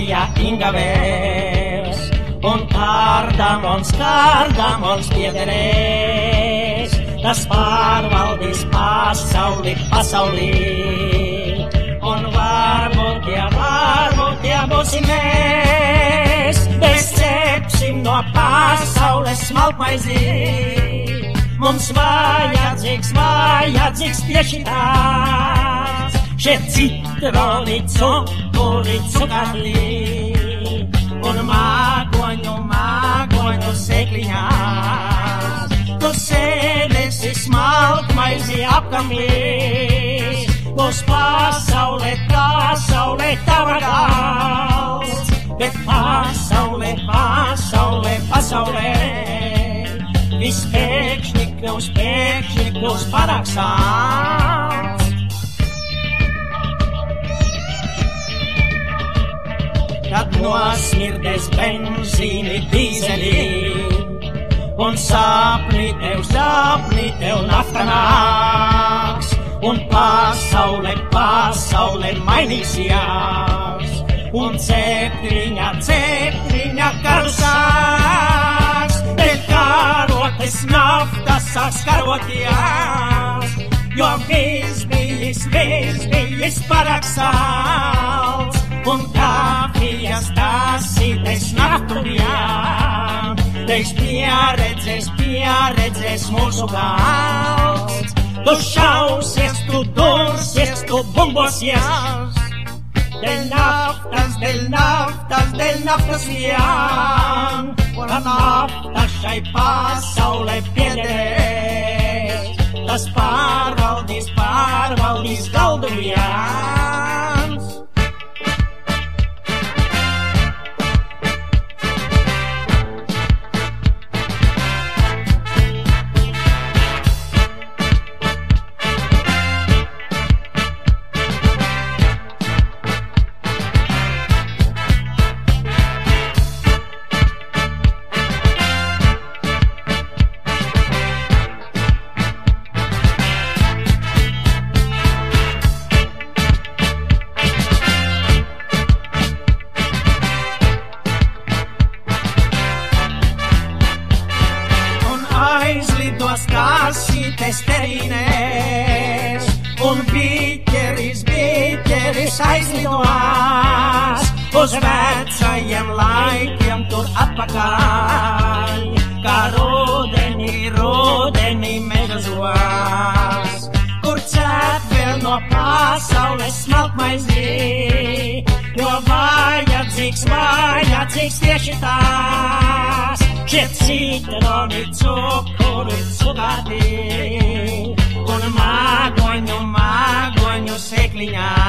Marija Ingavērs, un kārdamons piederēs, tas pārvaldīs pasaulī. Un varbūt, ja būsim mēs, bez cepsim no pasaules smalkmaizi. Mums vajadzīgs tieši tās, šie citroni, cukuri, cukarli, un mākoņu sēkliņās. Tu sēdēsi smalkmaizi apkamīs, būs pasaulē tava gals, bet pasaulē, viss pēkšņi kļūs pārāk sāls. Kad nosmirdēs benzīni, dīzeli, un sapni tev nafta nāks, un pasaulē mainīsies, un cetriņa karu sāks, bet karotes nafta sāks karoties, jo viss bijis pārāk sāls, un kafijas tasītes naftuļām, teiks pieredzēs mūsu gals. Tu šausies, tu dursies, tu bumbosies, del naftas vien, un nafta šai pasaulē piederēs, tas pārvaldīs galdu viens. Aizlidos kārsītes terīnēs, un biķeris aizlidos uz vecajiem laikiem tur atpakaļ, kā rudenī mežos, kur cēt vēl no pasaules smalkmaizi, jo vajadzīgs tieši tās, šie citroni, cukuri, cukarli, un mākoņu sēkliņās.